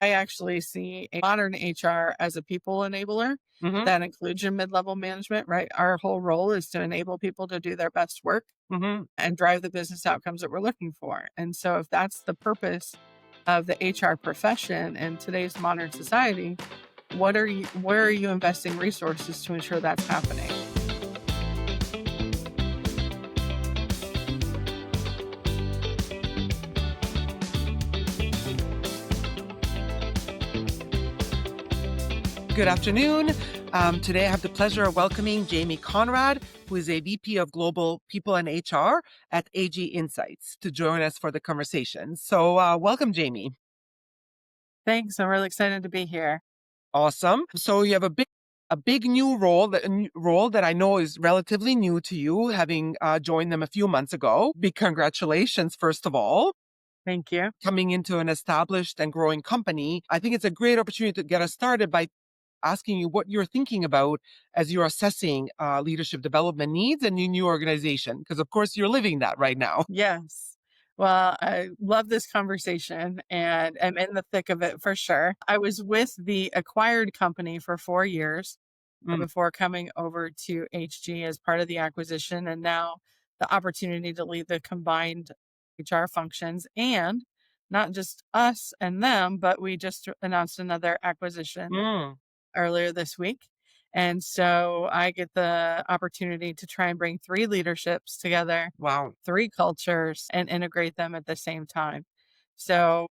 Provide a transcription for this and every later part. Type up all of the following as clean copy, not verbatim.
I actually see a modern HR as a people enabler Mm-hmm. that includes your mid-level management, right? Our whole role is to enable people to do their best work Mm-hmm. and drive the business outcomes that we're looking for. And so if that's the purpose of the HR profession in today's modern society, where are you investing resources to ensure that's happening? Good afternoon. Today I have the pleasure of welcoming Jamy Conrad, who is a VP of Global People and HR at AG Insights, to join us for the conversation. So, welcome, Jamy. Thanks. I'm really excited to be here. Awesome. So you have a big new role that I know is relatively new to you, having joined them a few months ago. Big congratulations, first of all. Thank you. Coming into an established and growing company, I think it's a great opportunity to get us started by asking you what you're thinking about as you're assessing leadership development needs in your new organization. Because, of course, you're living that right now. Yes. Well, I love this conversation and I'm in the thick of it for sure. I was with the acquired company for 4 years Mm, before coming over to HG as part of the acquisition, and now the opportunity to lead the combined HR functions and not just us and them, but we just announced another acquisition mm, earlier this week. And so I get the opportunity to try and bring three leaderships together, wow. three cultures, and integrate them at the same time. So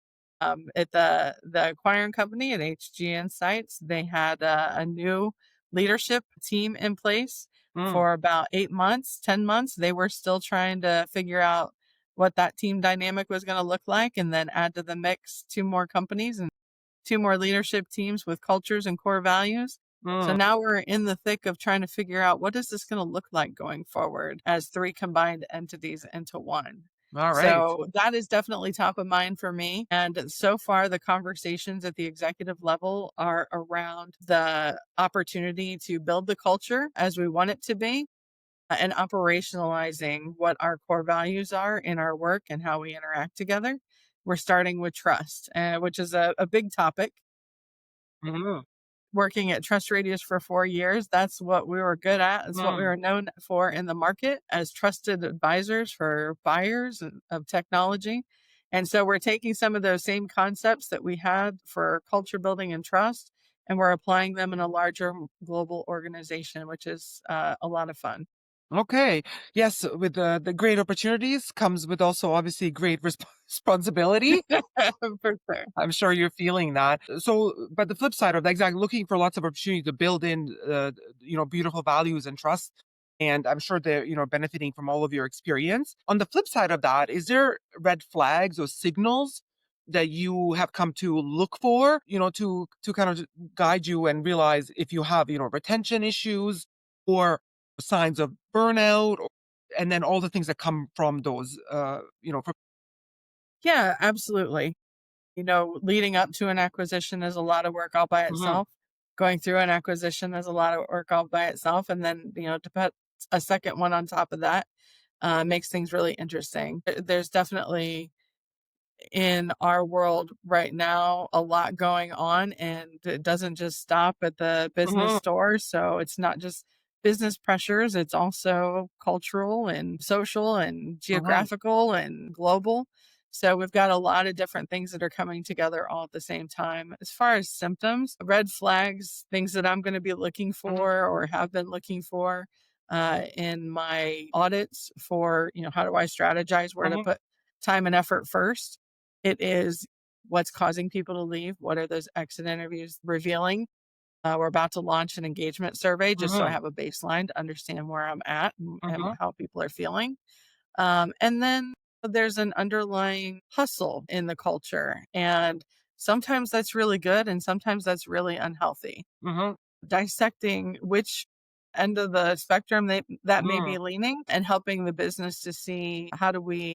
at the acquiring company at HG Insights, they had a new leadership team in place Mm, for about 8 months, 10 months. They were still trying to figure out what that team dynamic was going to look like, and then add to the mix two more companies and two more leadership teams with cultures and core values. So mm. now we're in the thick of trying to figure out what is this going to look like going forward as three combined entities into one. All right. So that is definitely top of mind for me. And so far, the conversations at the executive level are around the opportunity to build the culture as we want it to be and operationalizing what our core values are in our work and how we interact together. We're starting with trust, which is a big topic. Mhm, Working at Trust Radius for 4 years, that's what we were good at. It's what we mm. were known for in the market as trusted advisors for buyers of technology. And so we're taking some of those same concepts that we had for culture building and trust, and we're applying them in a larger global organization, which is a lot of fun. Okay. Yes, with the great opportunities comes with also obviously great responsibility. For sure. I'm sure you're feeling that. So, but the flip side of that, exactly, looking for lots of opportunity to build in, beautiful values and trust. And I'm sure they're, benefiting from all of your experience. On the flip side of that, is there red flags or signals that you have come to look for, to kind of guide you and realize if you have, retention issues or signs of burnout, and then all the things that come from those, from, Yeah, absolutely. Leading up to an acquisition is a lot of work all by Mhm, itself. Going through an acquisition is a lot of work all by itself. And then, to put a second one on top of that makes things really interesting. There's definitely in our world right now a lot going on, and it doesn't just stop at the business mhm, store. So it's not just business pressures, it's also cultural and social and mhm, geographical and global. So we've got a lot of different things that are coming together all at the same time. As far as symptoms, red flags, things that I'm going to be looking mhm, for or have been looking for in my audits for, how do I strategize where to mhm, put time and effort first. It is what's causing people to leave. What are those exit interviews revealing? We're about to launch an engagement survey just so I mhm, have a baseline to understand where I'm at and mhm. how people are feeling. And then there's an underlying hustle in the culture. And sometimes that's really good and sometimes that's really unhealthy. Mhm, Dissecting which end of the spectrum that may mm. be leaning and helping the business to see how do we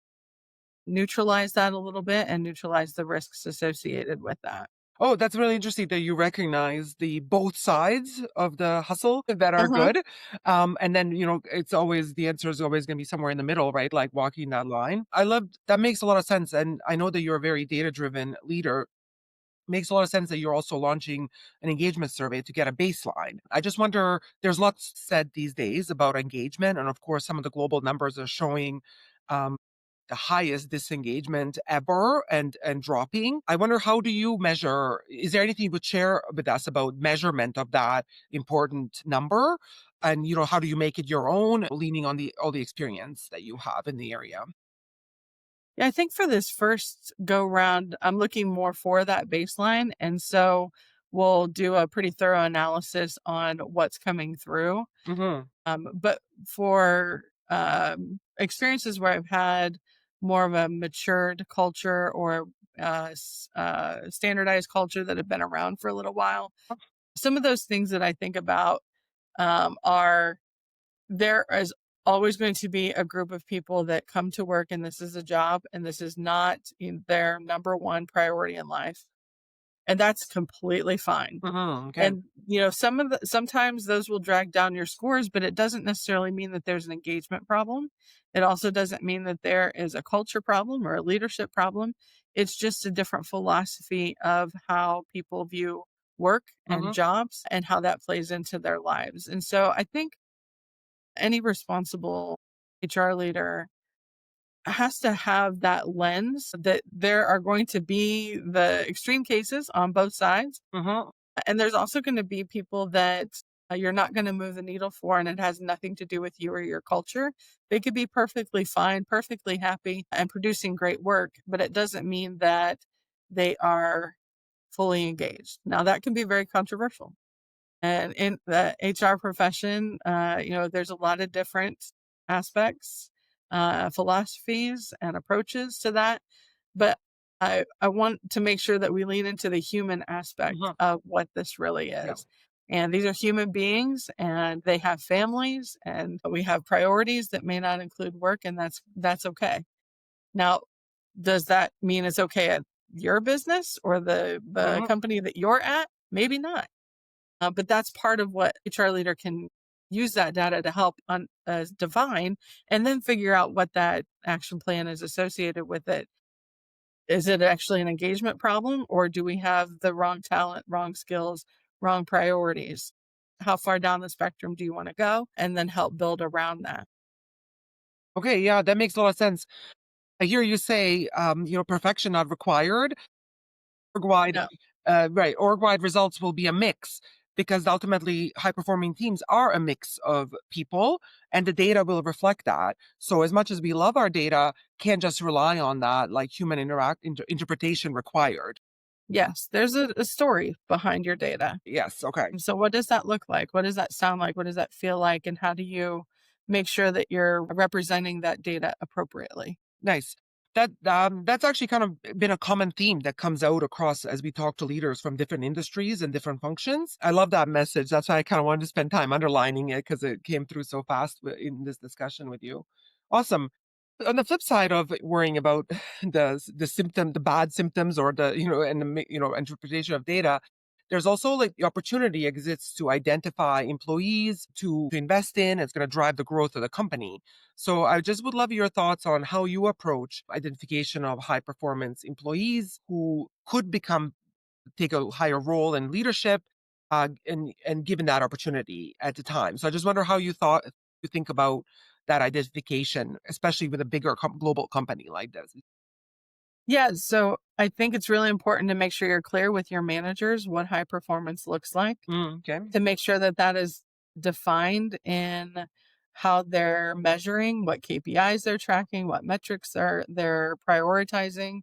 neutralize that a little bit and neutralize the risks associated with that. Oh, that's really interesting that you recognize the both sides of the hustle that are Uh-huh. good. And then, it's always the answer is always going to be somewhere in the middle, right? Like walking that line. I love that makes a lot of sense. And I know that you're a very data driven leader. makes a lot of sense that you're also launching an engagement survey to get a baseline. I just wonder, there's lots said these days about engagement, and of course, some of the global numbers are showing um, the highest disengagement ever and dropping. I wonder, how do you measure? Is there anything you would share with us about measurement of that important number? And how do you make it your own, leaning on the all the experience that you have in the area? Yeah, I think for this first go round, I'm looking more for that baseline. And so we'll do a pretty thorough analysis on what's coming through. Hmm. But for experiences where I've had more of a matured culture or standardized culture that have been around for a little while, some of those things that I think about are there is always going to be a group of people that come to work and this is a job and this is not their number one priority in life. And that's completely fine. Hmm. Okay. And, sometimes those will drag down your scores, but it doesn't necessarily mean that there's an engagement problem. It also doesn't mean that there is a culture problem or a leadership problem. It's just a different philosophy of how people view work and Hmm. jobs and how that plays into their lives. And so I think any responsible HR leader has to have that lens that there are going to be the extreme cases on both sides. Hmm. And there's also going to be people that you're not going to move the needle for, and it has nothing to do with you or your culture. They could be perfectly fine, perfectly happy, and producing great work, but it doesn't mean that they are fully engaged. Now, that can be very controversial. And in the HR profession, there's a lot of different aspects, philosophies, and approaches to that. But I want to make sure that we lean into the human aspect Hmm. of what this really Yeah. is. And these are human beings and they have families and we have priorities that may not include work, and that's okay. Now, does that mean it's okay at your business or the Hmm. company that you're at? Maybe not. But that's part of what HR leader can use that data to help divine and then figure out what that action plan is associated with it. Is it actually an engagement problem, or do we have the wrong talent, wrong skills, wrong priorities? How far down the spectrum do you want to go? And then help build around that. Okay, yeah, that makes a lot of sense. I hear you say, perfection not required. Org-wide, No. right, org-wide results will be a mix, because ultimately high performing teams are a mix of people, and the data will reflect that. So as much as we love our data, can't just rely on that, like human interpretation required. Yes, there's a story behind your data. Yes, okay. So what does that look like? What does that sound like? What does that feel like? And how do you make sure that you're representing that data appropriately? Nice. That's actually kind of been a common theme that comes out across as we talk to leaders from different industries and different functions. I love that message. That's why I kind of wanted to spend time underlining it, because it came through so fast in this discussion with you. Awesome. On the flip side of worrying about the bad symptoms, or interpretation of data, there's also like the opportunity exists to identify employees to invest in. It's going to drive the growth of the company. So I just would love your thoughts on how you approach identification of high performance employees who could take a higher role in leadership, and given that opportunity at the time. So I just wonder how you think about that identification, especially with a bigger global company like this. Yeah, so I think it's really important to make sure you're clear with your managers what high performance looks like, Okay. to make sure that that is defined in how they're measuring, what KPIs they're tracking, what metrics they're prioritizing,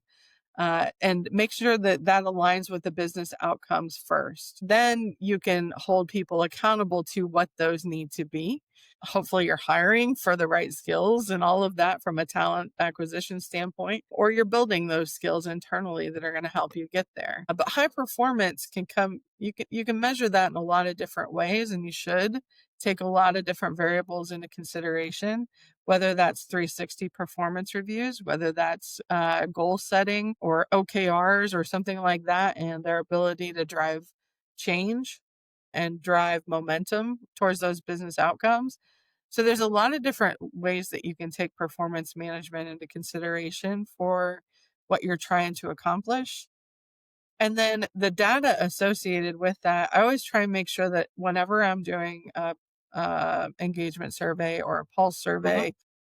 and make sure that that aligns with the business outcomes first. Then you can hold people accountable to what those need to be. Hopefully, you're hiring for the right skills and all of that from a talent acquisition standpoint, or you're building those skills internally that are going to help you get there. But high performance can come, you can measure that in a lot of different ways, and you should take a lot of different variables into consideration, whether that's 360 performance reviews, whether that's goal setting or OKRs or something like that, and their ability to drive change and drive momentum towards those business outcomes. So there's a lot of different ways that you can take performance management into consideration for what you're trying to accomplish. And then the data associated with that, I always try and make sure that whenever I'm doing a engagement survey or a pulse Mhm, survey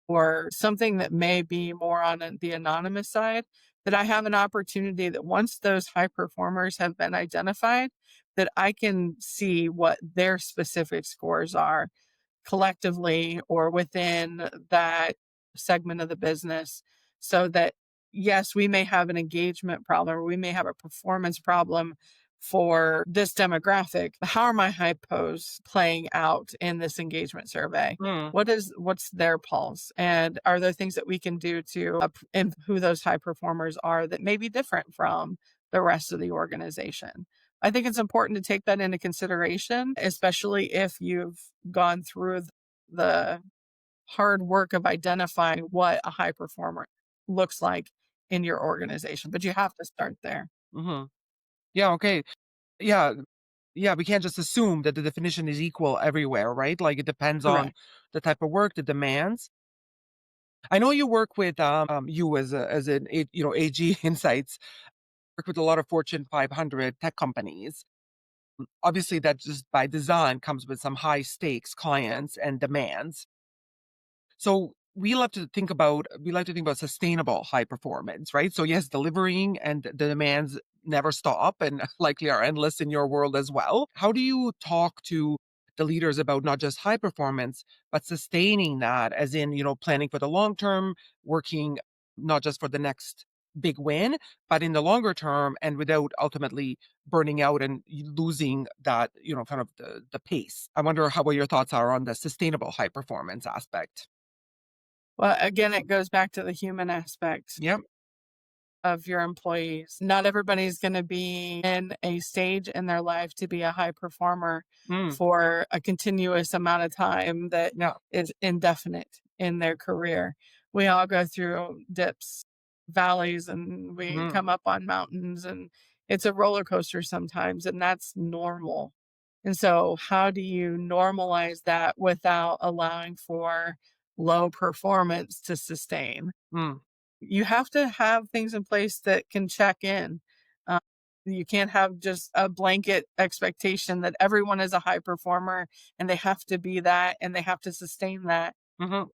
or something that may be more on the anonymous side, that I have an opportunity that once those high performers have been identified, that I can see what their specific scores are collectively or within that segment of the business so that yes, we may have an engagement problem or we may have a performance problem for this demographic. How are my hypos playing out in this engagement survey? mm, What's their pulse? And are there things that we can do to and who those high performers are that may be different from the rest of the organization? I think it's important to take that into consideration, especially if you've gone through the hard work of identifying what a high performer looks like in your organization, but you have to start there. mhm. Yeah, okay. Yeah, yeah, we can't just assume that the definition is equal everywhere, right? Like, it depends on Correct. the type of work, the demands. I know you work with, you as an A you know, AG Insights, work with a lot of Fortune 500 tech companies. Obviously, that just by design comes with some high stakes clients and demands. So we like to think about sustainable high performance, right? So yes, delivering and the demands never stop and likely are endless in your world as well. How do you talk to the leaders about not just high performance, but sustaining that as in, planning for the long term, working not just for the next big win, but in the longer term and without ultimately burning out and losing that, kind of the pace. I wonder what your thoughts are on the sustainable high performance aspect. Well, again, it goes back to the human aspect Yep. of your employees. Not everybody's going to be in a stage in their life to be a high performer Mm. for a continuous amount of time that Yeah. is indefinite in their career. We all go through dips, valleys, and we Mhm. come up on mountains, and it's a roller coaster sometimes, and that's normal. And so, how do you normalize that without allowing for low performance to sustain? Mm. You have to have things in place that can check in. Uh, you can't have just a blanket expectation that everyone is a high performer and they have to be that and they have to sustain that. Mhm.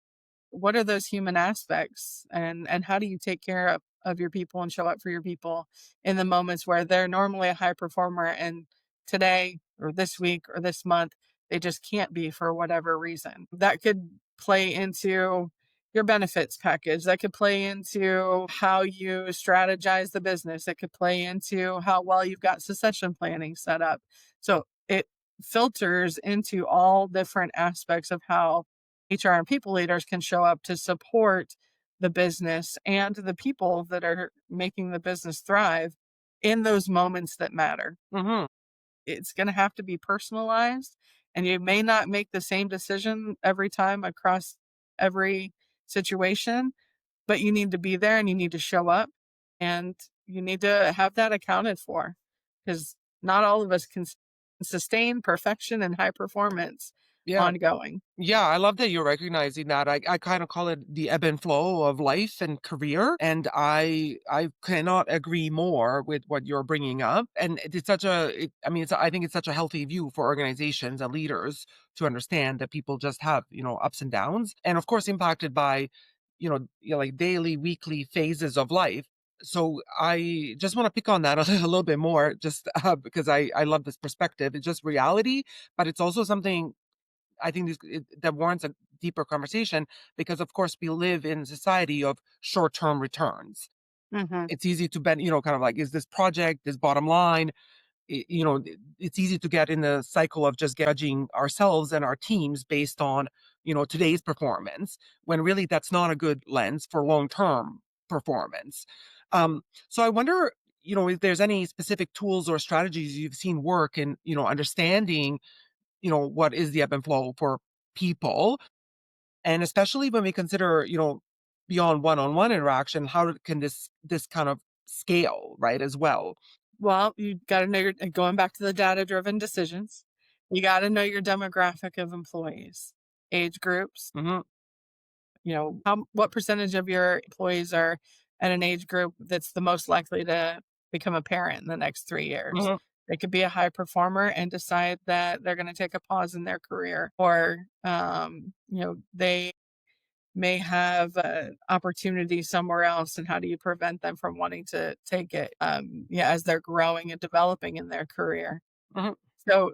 What are those human aspects and how do you take care of your people and show up for your people in the moments where they're normally a high performer and today or this week or this month they just can't be for whatever reason? That could play into your benefits package, that could play into how you strategize the business, it could play into how well you've got succession planning set up. So it filters into all different aspects of how HR and people leaders can show up to support the business and the people that are making the business thrive in those moments that matter. Mhm. It's going to have to be personalized, and you may not make the same decision every time across every situation, but you need to be there and you need to show up and you need to have that accounted for because not all of us can sustain perfection and high performance Yeah. ongoing. Yeah, I love that you're recognizing that. I kind of call it the ebb and flow of life and career, and I cannot agree more with what you're bringing up. And it's such I mean, I think it's such a healthy view for organizations and leaders to understand that people just have ups and downs, and of course impacted by like daily, weekly phases of life. So I just want to pick on that a little bit more, just because I love this perspective. It's just reality, but it's also something I think that warrants a deeper conversation because, of course, we live in a society of short-term returns. Mhm. It's easy to bend, kind of like, is this project, this bottom line? It's easy to get in the cycle of just judging ourselves and our teams based on, today's performance, when really that's not a good lens for long-term performance. So I wonder, if there's any specific tools or strategies you've seen work in, understanding what is the ebb and flow for people. And especially when we consider, beyond one-on-one interaction, can this kind of scale, right, as well? Well, you gotta know your going back to the data-driven decisions, you gotta know your demographic of employees, age groups, Mhm. how what percentage of your employees are at an age group that's the most likely to become a parent in the next 3 years. Mhm. They could be a high performer and decide that they're gonna take a pause in their career, or, they may have an opportunity somewhere else, and how do you prevent them from wanting to take it, yeah, as they're growing and developing in their career. Mhm. So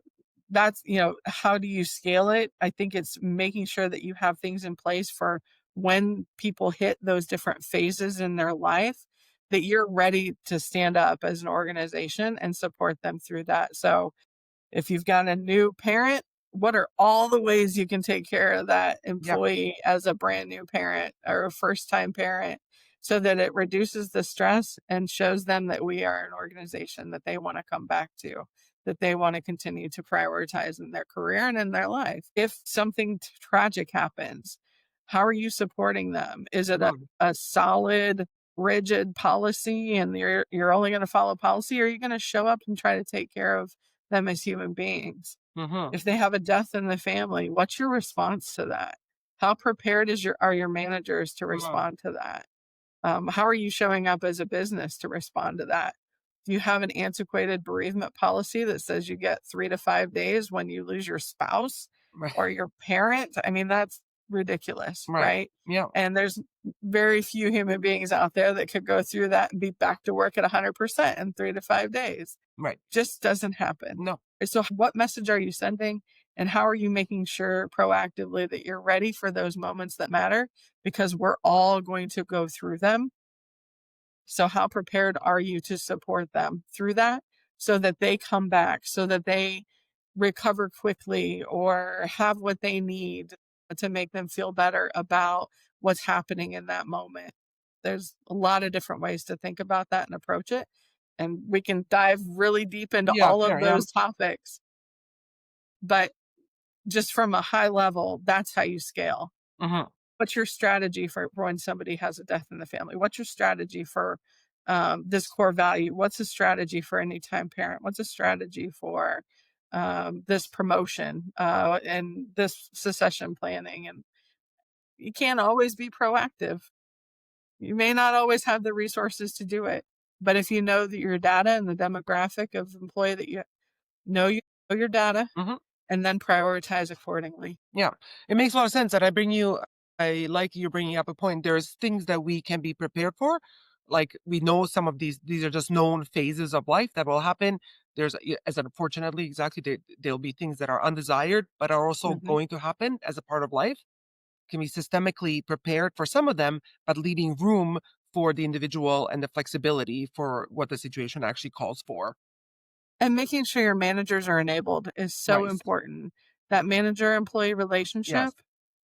that's, how do you scale it? I think it's making sure that you have things in place for when people hit those different phases in their life, that you're ready to stand up as an organization and support them through that. So if you've got a new parent, what are all the ways you can take care of that Yep. employee as a brand new parent or a first time parent, so that it reduces the stress and shows them that we are an organization that they want to come back to, that they want to continue to prioritize in their career and in their life? If something tragic happens, how are you supporting them? Is it Mhm. a solid, rigid policy, and you're only going to follow policy, or are you going to show up and try to take care of them as human beings? Mhm. If they have a death in the family, what's your response to that? How prepared are your managers to Mhm. respond to that? How are you showing up as a business to respond to that? Do you have an antiquated bereavement policy that says you get 3 to 5 days when you lose your spouse Right. or your parent? I mean, that's ridiculous, Right. right? Yeah. And there's very few human beings out there that could go through that and be back to work at 100% in 3 to 5 days. Right. Just doesn't happen. No. So, what message are you sending? And how are you making sure proactively that you're ready for those moments that matter? Because we're all going to go through them. So, how prepared are you to support them through that, so that they come back, so that they recover quickly or have what they need to make them feel better about what's happening in that moment? There's a lot of different ways to think about that and approach it. And we can dive really deep into Yeah, all of fair, yeah. those topics. But just from a high level, that's how you scale. Mhm. What's your strategy for when somebody has a death in the family? What's your strategy for this core value? What's a strategy for anytime parent? What's a strategy for this promotion and this succession planning? And you can't always be proactive. You may not always have the resources to do it. But if you know that your data and the demographic of employee that you know your data, Mhm. and then prioritize accordingly. Yeah. It makes a lot of sense that I like you bringing up a point. There's things that we can be prepared for. Like we know some of these are just known phases of life that will happen. As unfortunately, exactly, there'll be things that are undesired, but are also Mhm. going to happen as a part of life. Can be systemically prepared for some of them, but leaving room for the individual and the flexibility for what the situation actually calls for. And making sure your managers are enabled is so Nice. important. That manager-employee Yes. relationship,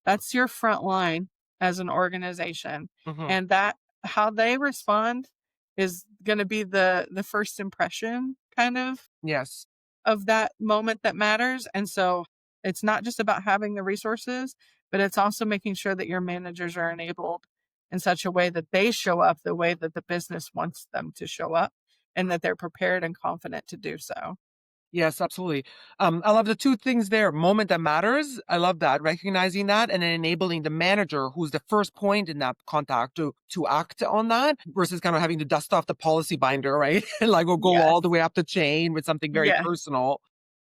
that's your front line as an organization, Hmm. and that how they respond is gonna be the first impression kind Yes. of that moment that matters. And so it's not just about having the resources, but it's also making sure that your managers are enabled in such a way that they show up the way that the business wants them to show up, and that they're prepared and confident to do so. Yes, absolutely. I love the two things there. Moment that matters. I love that. Recognizing that and then enabling the manager, who's the first point in that contact, to act on that versus kind of having to dust off the policy binder, right? Like we'll go all Yes. the way up the chain with something very Yeah. personal.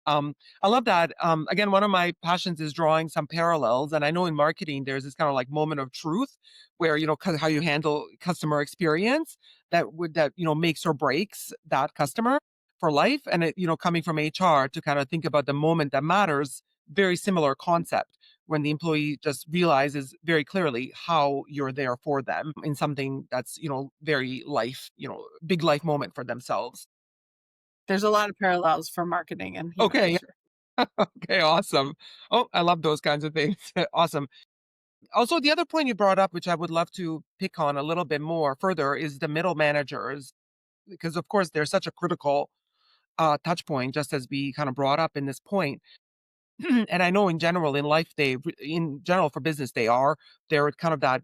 I love that. Again, one of my passions is drawing some parallels. And I know in marketing, there's this kind of like moment of truth where, how you handle customer experience that makes or breaks that customer for life. And coming from HR to kind of think about the moment that matters, very similar concept when the employee just realizes very clearly how you're there for them in something that's, very big life moment for themselves. There's a lot of parallels for marketing and human Okay. nature. Okay. Awesome. Oh, I love those kinds of things. Awesome. Also, the other point you brought up, which I would love to pick on a little bit more further, is the middle managers, because of course they're such a critical touch point, just as we kind of brought up in this point. And I know in general in life, in general for business, they're kind of that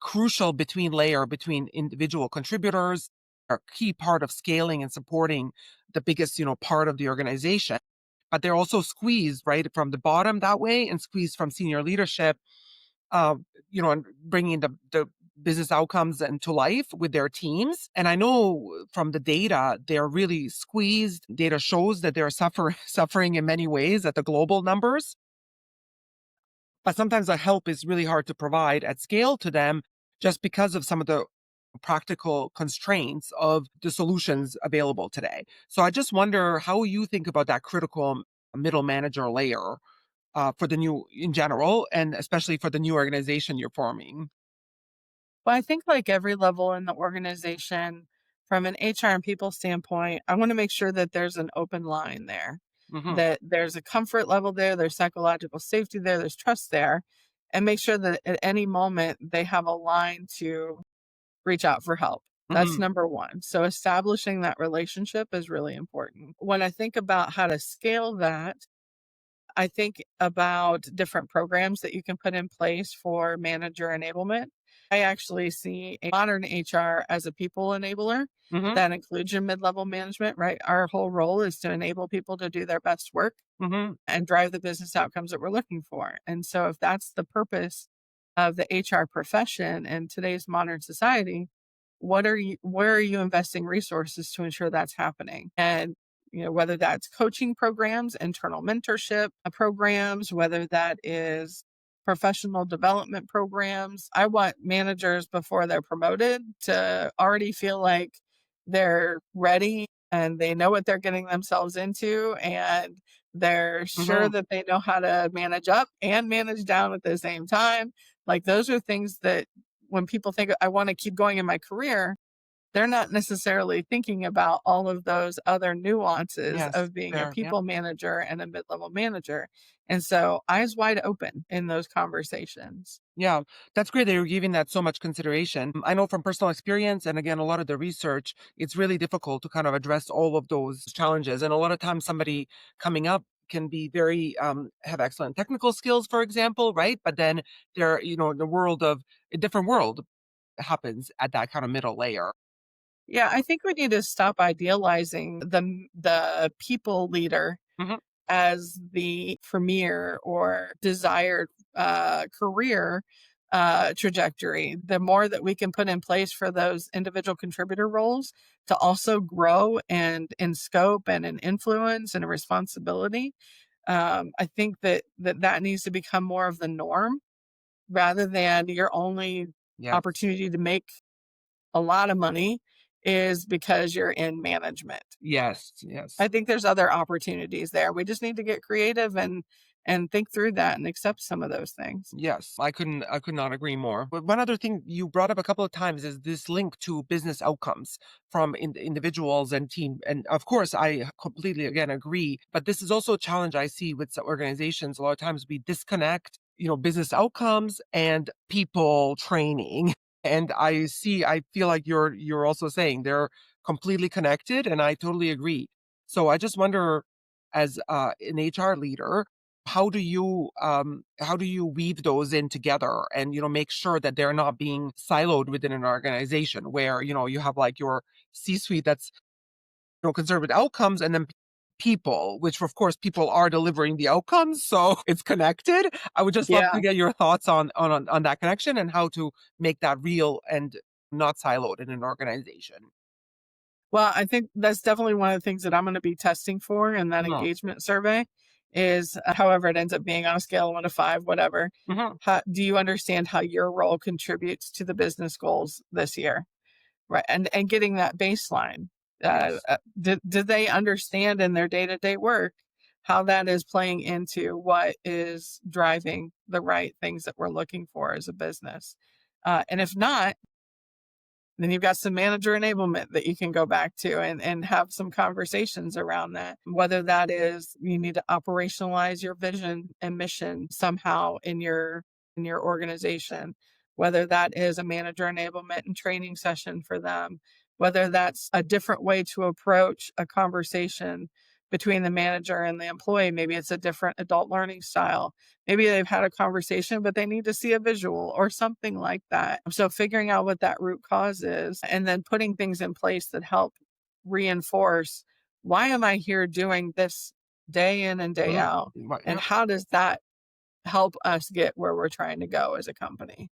crucial between layer between individual contributors, are a key part of scaling and supporting the biggest, part of the organization. But they're also squeezed right from the bottom that way and squeezed from senior leadership, uh, and bringing the business outcomes into life with their teams. And I know from the data, they're really squeezed. Data shows that they're suffering in many ways at the global numbers. But sometimes the help is really hard to provide at scale to them just because of some of the practical constraints of the solutions available today. So I just wonder how you think about that critical middle manager layer for the new in general, and especially for the new organization you're forming. Well, I think like every level in the organization, from an HR and people standpoint, I want to make sure that there's an open line there, Hmm. that there's a comfort level there, there's psychological safety there, there's trust there, and make sure that at any moment they have a line to reach out for help. That's Hmm. number one. So establishing that relationship is really important. When I think about how to scale that, I think about different programs that you can put in place for manager enablement. I actually see a modern HR as a people enabler Hmm. that includes your mid level management, right? Our whole role is to enable people to do their best work Hmm. and drive the business outcomes that we're looking for. And so, if that's the purpose of the HR profession in today's modern society, where are you investing resources to ensure that's happening? And whether that's coaching programs, internal mentorship programs, whether that is professional development programs. I want managers before they're promoted to already feel like they're ready and they know what they're getting themselves into, and they're sure Hmm. that they know how to manage up and manage down at the same time. Like those are things that when people think I want to keep going in my career, they're not necessarily thinking about all of those other nuances Yes, of being a fair. Yeah. people manager and a mid-level manager. And so eyes wide open in those conversations. Yeah, that's great that you're giving that so much consideration. I know from personal experience, and again, a lot of the research, it's really difficult to kind of address all of those challenges. And a lot of times, somebody coming up can be very have excellent technical skills, for example, right? But then they're in the world of a different world happens at that kind of middle layer. Yeah, I think we need to stop idealizing the people leader Hmm. as the premier or desired career trajectory. The more that we can put in place for those individual contributor roles to also grow and in scope and in influence and in responsibility, I think that needs to become more of the norm rather than your only Yes, opportunity to make a lot of money is because you're in management. yes, I yes. think there's other opportunities there. We just need to get creative and think through that and accept some of those things. Yes, I could not agree more. But one other thing you brought up a couple of times is this link to business outcomes from individuals and team. And of course, I completely again agree. But this is also a challenge I see with some organizations. A lot of times we disconnect, business outcomes and people training. And I feel like you're also saying they're completely connected, and I totally agree. So I just wonder, as an HR leader, how do you weave those in together and make sure that they're not being siloed within an organization where you have like your C-suite that's concerned with outcomes, and then people, which of course people are delivering the outcomes, so it's connected. I would just love to Yeah. get your thoughts on that connection and how to make that real and not siloed in an organization. Well, I think that's definitely one of the things that I'm going to be testing for in that Mhm. engagement survey is however it ends up being on a scale of 1 to 5, whatever. Mhm. Do you understand how your role contributes to the business goals this year? Right. And getting that baseline. Yes. Did they understand in their day to day work how that is playing into what is driving the right things that we're looking for as a business? And if not, then you've got some manager enablement that you can go back to and have some conversations around that. Whether that is you need to operationalize your vision and mission somehow in your organization, whether that is a manager enablement and training session for them, whether that's a different way to approach a conversation between the manager and the employee. Maybe it's a different adult learning style. Maybe they've had a conversation, but they need to see a visual or something like that. So figuring out what that root cause is and then putting things in place that help reinforce why am I here doing this day in and day Mhm. out? Right, And yeah. how does that help us get where we're trying to go as a company?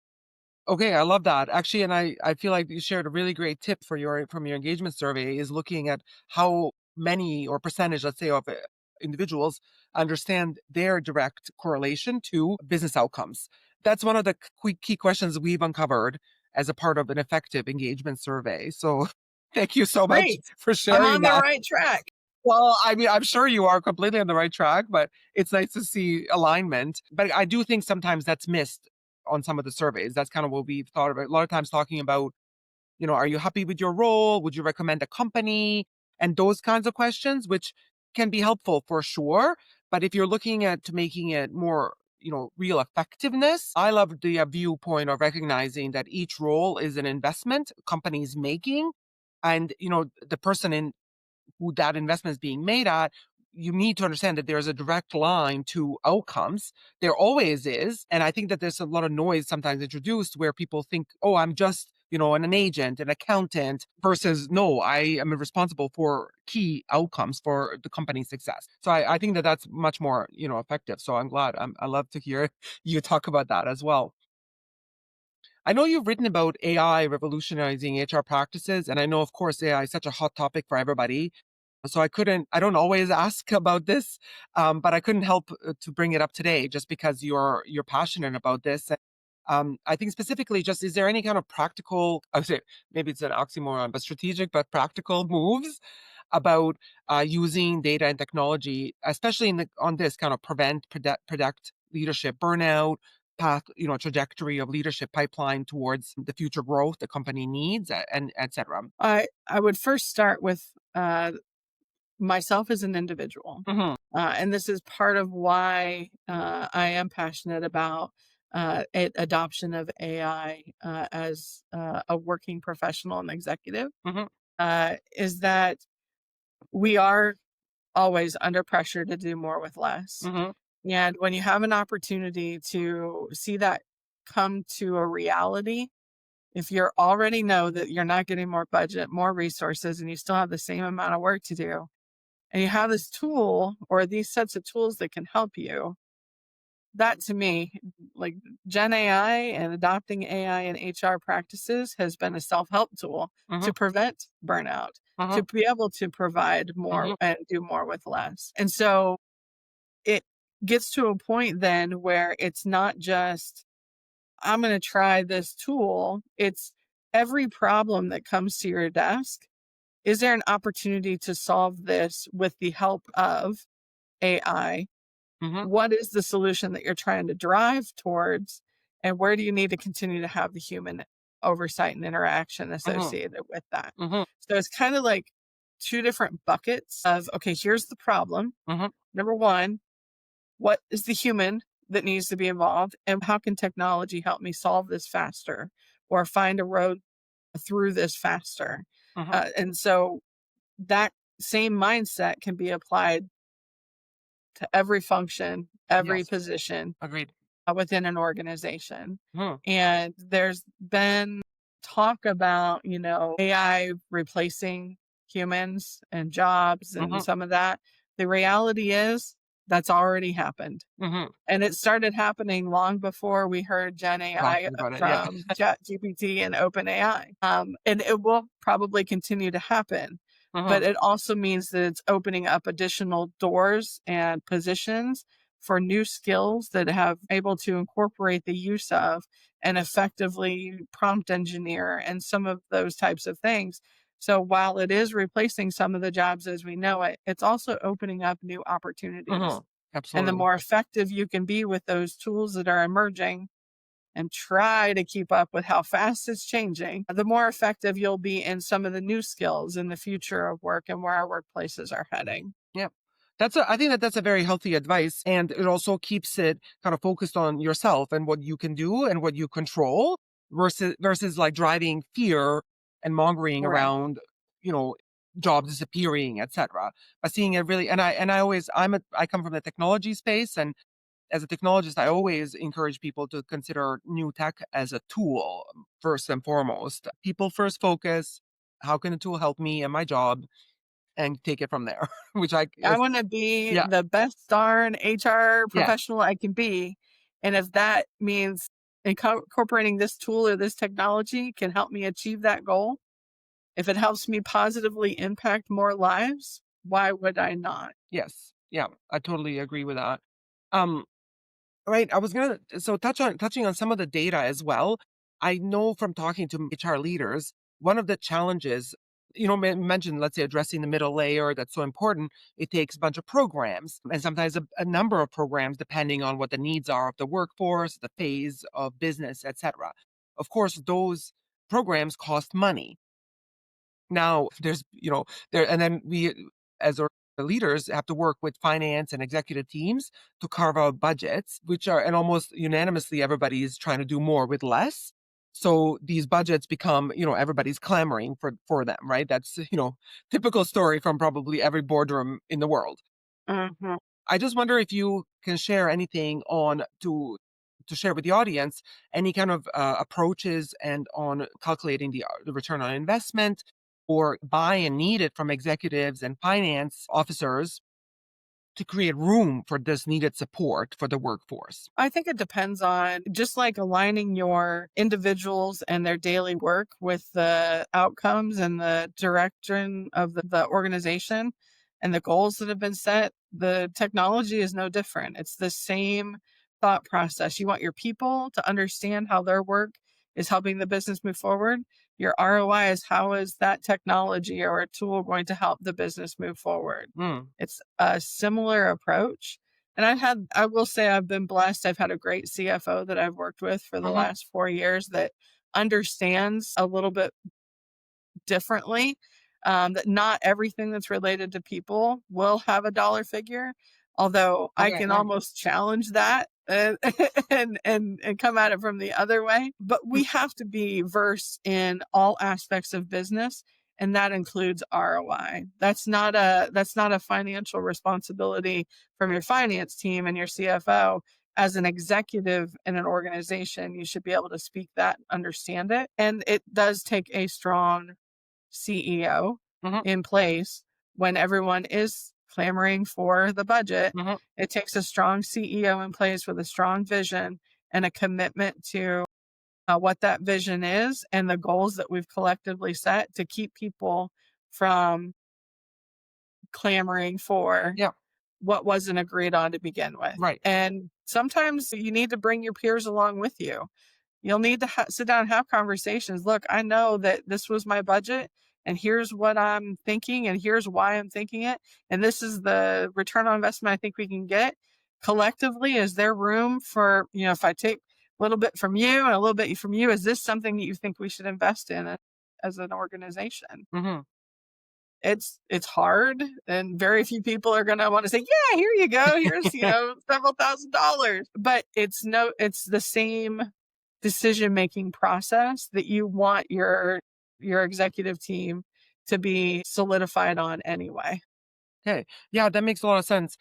Okay, I love that. Actually, and I feel like you shared a really great tip for your from your engagement survey is looking at how many or percentage, let's say, of individuals understand their direct correlation to business outcomes. That's one of the key questions we've uncovered as a part of an effective engagement survey. So thank you so much Great. for I'm sharing on the that. right track. Well, I mean, I'm sure you are completely on the right track, but it's nice to see alignment. But I do think sometimes that's missed on some of the surveys. That's kind of what we've thought about. A lot of times talking about, are you happy with your role? Would you recommend a company? And those kinds of questions, which can be helpful for sure. But if you're looking at to making it more, real effectiveness, I love the viewpoint of recognizing that each role is an investment company's making. And, the person in who that investment is being made at, you need to understand that there's a direct line to outcomes. There always is. And I think that there's a lot of noise sometimes introduced where people think, oh, I'm just, an agent, an accountant, versus no, I am responsible for key outcomes for the company's success. So I think that that's much more, effective. So I'm glad. I love to hear you talk about that as well. I know you've written about AI revolutionizing HR practices, and I know, of course, AI is such a hot topic for everybody. So I don't always ask about this, but I couldn't help to bring it up today just because you're passionate about this. I think specifically, just is there any kind of practical, I would say maybe it's an oxymoron, but strategic but practical moves about using data and technology, especially on this kind of predict leadership burnout path, trajectory of leadership pipeline towards the future growth the company needs, and et cetera. I would first start with myself as an individual. Hmm. And this is part of why I am passionate about adoption of AI as a working professional and executive, Hmm. is that we are always under pressure to do more with less. Hmm. And when you have an opportunity to see that come to a reality, if you already know that you're not getting more budget, more resources, and you still have the same amount of work to do, and you have this tool or these sets of tools that can help you, that to me, like Gen AI and adopting AI in HR practices has been a self help tool Hmm. to prevent burnout, to Hmm. be able to provide more Hmm. and do more with less. And so it gets to a point then where it's not just, I'm going to try this tool. It's every problem that comes to your desk. Is there an opportunity to solve this with the help of AI? Hmm. What is the solution that you're trying to drive towards? And where do you need to continue to have the human oversight and interaction Hmm. associated with that? Hmm. So it's kind of like two different buckets of, okay, here's the problem. Hmm. Number one, what is the human that needs to be involved? And how can technology help me solve this faster or find a road through this faster? Hmm. And so that same mindset can be applied to every function, every Yes, position agreed. within an organization. Hmm. And there's been talk about, AI replacing humans and jobs and Hmm. some of that. The reality is that's already happened. Hmm. And it started happening long before we heard Gen AI Talking about it, yeah. from ChatGPT and OpenAI. And it will probably continue to happen. But Hmm. it also means that it's opening up additional doors and positions for new skills that have able to incorporate the use of and effectively prompt engineer and some of those types of things. So while it is replacing some of the jobs as we know it, it's also opening up new Hmm. opportunities. And the Absolutely. more effective you can be with those tools that are emerging and try to keep up with how fast it's changing, the more effective you'll be in some of the new skills in the future of work and where our workplaces are heading. Yeah. I think that that's a very healthy advice. And it also keeps it kind of focused on yourself and what you can do and what you control versus like driving fear and mongering Correct. around, you know, jobs disappearing, etc. But seeing it really, I come from the technology space, and as a technologist, I always encourage people to consider new tech as a tool first and foremost. People first focus. How can a tool help me in my job? And take it from there, which I I is want to be yeah, the best darn HR yes. professional I can be. And if that means incorporating this tool or this technology can help me achieve that goal, if it helps me positively impact more lives, why would I not? Yes. Yeah, I totally agree with that. Um, right, I was gonna so touching on some of the data as well. I know from talking to HR leaders, one of the challenges, mentioned, let's say, addressing the middle layer that's so important. It takes a bunch of programs and sometimes a number of programs depending on what the needs are of the workforce, the phase of business, etc. Of course, those programs cost money. Now, there's, there, and then we, as our leaders, have to work with finance and executive teams to carve out budgets, and almost unanimously, everybody is trying to do more with less. So these budgets become, everybody's clamoring for them, right? That's, typical story from probably every boardroom in the world. Mhm. I just wonder if you can share anything on to share with the audience any kind of approaches and on calculating the return on investment or buy-in needed from executives and finance officers to create room for this needed support for the workforce. I think it depends on just like aligning your individuals and their daily work with the outcomes and the direction of the organization and the goals that have been set. The technology is no different. It's the same thought process. You want your people to understand how their work is helping the business move forward. Your ROI is how is that technology or a tool going to help the business move forward. Mm, It's a similar approach, and I will say I've been blessed. I've had a great CFO that I've worked with for the mhm, last 4 years that understands a little bit differently, that not everything that's related to people will have a dollar figure, although I okay, can yeah, almost challenge that, and come at it from the other way. But mm, we have to be versed in all aspects of business, and that includes ROI. That's not a financial responsibility from your finance team and your CFO. As an executive in an organization, you should be able to speak that, understand it, and it does take a strong CEO mhm, in place when everyone is clamoring for the budget. mhm, It takes a strong CEO in place with a strong vision and a commitment to what that vision is and the goals that we've collectively set to keep people from clamoring for yeah, what wasn't agreed on to begin with. right, And sometimes you need to bring your peers along with you. You'll need to sit down and have conversations. Look, I know that this was my budget, and here's what I'm thinking, and here's why I'm thinking it. And this is the return on investment I think we can get. Collectively, is there room for, if I take a little bit from you and a little bit from you, is this something that you think we should invest in as an organization? mhm, It's hard, and very few people are gonna wanna say, "Yeah, here you go. Here's, several $1,000." But it's the same decision-making process that you want your executive team to be solidified on anyway. okay, yeah, that makes a lot of sense.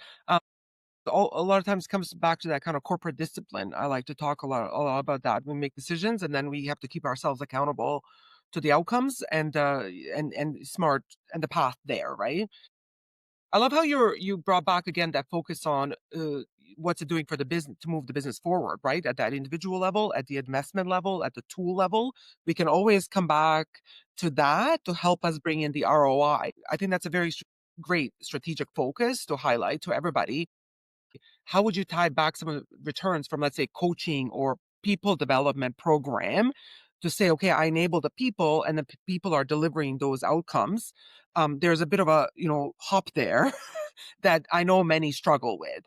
A lot of times comes back to that kind of corporate discipline. I like to talk a lot about that. We make decisions, and then we have to keep ourselves accountable to the outcomes and smart and the path there, right? I love how you brought back again that focus on what's it doing for the business to move the business forward, right? At that individual level, at the investment level, at the tool level, we can always come back to that to help us bring in the ROI. I think that's a very great strategic focus to highlight to everybody. How would you tie back some of the returns from, let's say, coaching or people development program to say, okay, I enable the people and the people are delivering those outcomes? There's a bit of a, hop there that I know many struggle with.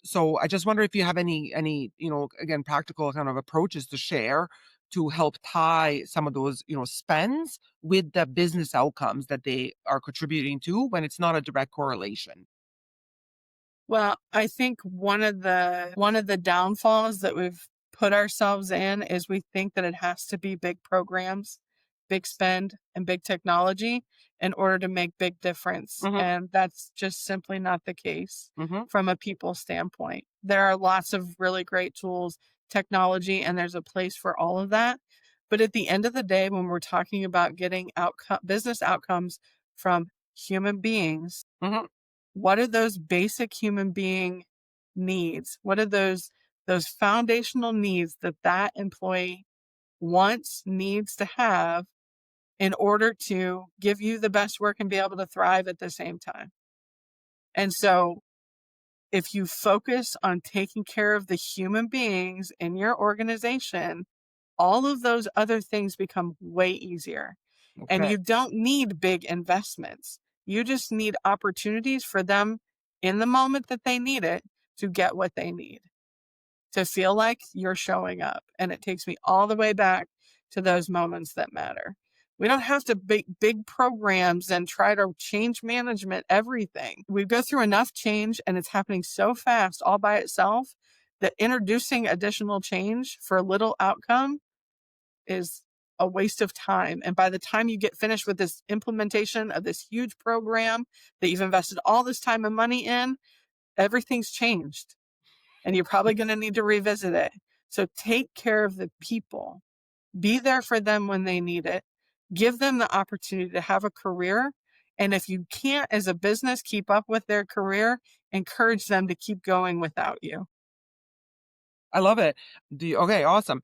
So I just wonder if you have any, again, practical kind of approaches to share to help tie some of those, spends with the business outcomes that they are contributing to when it's not a direct correlation. Well, I think one of the downfalls that we've put ourselves in is we think that it has to be big programs, big spend, and big technology in order to make big difference. Hmm. And that's just simply not the case Hmm. from a people standpoint. There are lots of really great tools, technology, and there's a place for all of that. But at the end of the day, when we're talking about getting business outcomes from human beings, Hmm. what are those basic human being needs? What are those those foundational needs that that employee wants, needs to have in order to give you the best work and be able to thrive at the same time. And so if you focus on taking care of the human beings in your organization, all of those other things become way easier. And Okay. you don't need big investments. You just need opportunities for them in the moment that they need it to get what they need, to feel like you're showing up. And it takes me all the way back to those moments that matter. We don't have to big programs and try to change management everything. We go through enough change and it's happening so fast all by itself that introducing additional change for a little outcome is a waste of time. And by the time you get finished with this implementation of this huge program that you've invested all this time and money in, everything's changed and you're probably going to need to revisit it. So take care of the people, be there for them when they need it, give them the opportunity to have a career. And if you can't, as a business, keep up with their career, encourage them to keep going without you. I love it. Okay, awesome.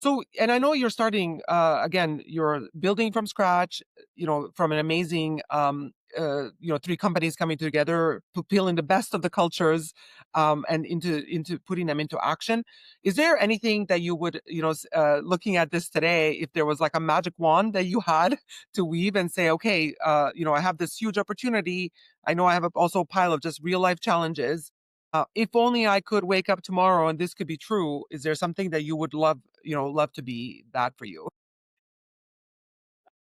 So, and I know you're starting, again, you're building from scratch, from an amazing, 3 companies coming together, peeling the best of the cultures, and into putting them into action. Is there anything that you would, looking at this today, if there was like a magic wand that you had to weave and say, okay, I have this huge opportunity. I know I have also a pile of just real life challenges. If only I could wake up tomorrow and this could be true. Is there something that you would love to be that for you?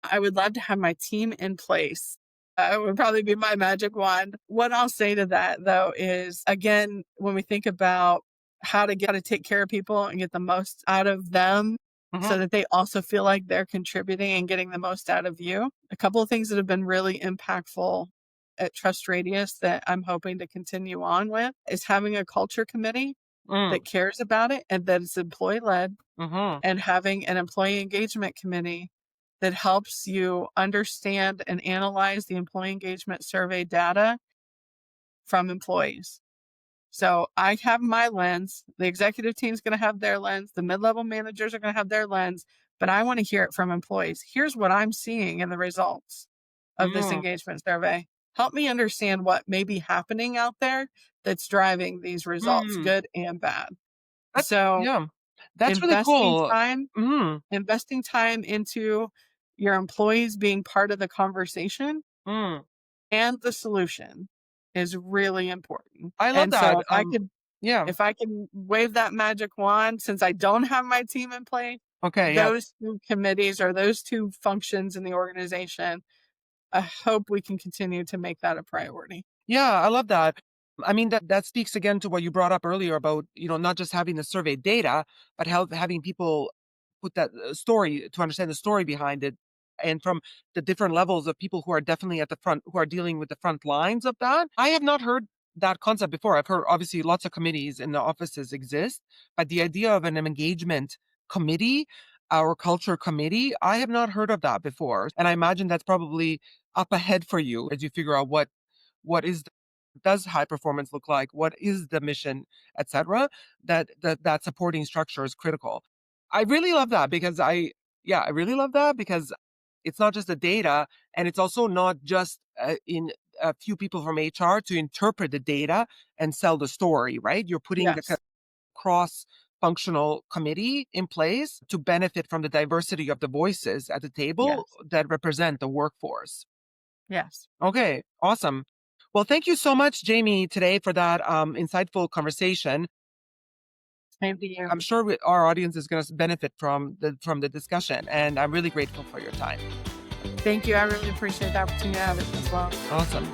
I would love to have my team in place. Would probably be my magic wand. What I'll say to that though is, again, when we think about how to take care of people and get the most out of them Mhm, so that they also feel like they're contributing and getting the most out of you. A couple of things that have been really impactful at Trust Radius that I'm hoping to continue on with is having a culture committee mm, that cares about it and that is employee led, mhm, and having an employee engagement committee that helps you understand and analyze the employee engagement survey data from employees. So I have my lens, the executive team's going to have their lens, the mid-level managers are going to have their lens, but I want to hear it from employees. Here's what I'm seeing in the results of this mm, engagement survey. Help me understand what may be happening out there that's driving these results, mm. good and bad. That's So yeah. That's really investing cool. time Mhm, investing time into your employees being part of the conversation mm. and the solution is really important. I love And so that. if I could Yeah. if I can wave that magic wand, since I don't have my team in place, Okay, yeah. those 2 committees or those 2 functions in the organization, I hope we can continue to make that a priority. Yeah, I love that. I mean, that speaks again to what you brought up earlier about, not just having the survey data, but having people put that story to understand the story behind it. And from the different levels of people who are definitely at the front, who are dealing with the front lines of that. I have not heard that concept before. I've heard obviously lots of committees in the offices exist, but the idea of an engagement committee or culture committee, I have not heard of that before. And I imagine that's probably up ahead for you as you figure out what is does high performance look like? What is the mission, etc. That supporting structure is critical. I really love that because I really love that because it's not just the data, and it's also not just in a few people from HR to interpret the data and sell the story. Right? You're putting the Yes. cross functional committee in place to benefit from the diversity of the voices at the table Yes. that represent the workforce. Yes. Okay, awesome. Well, thank you so much, Jamie, today for that insightful conversation. Same to you. I'm sure our audience is going to benefit from the discussion, and I'm really grateful for your time. Thank you. I really appreciate the opportunity to have it as well. Awesome.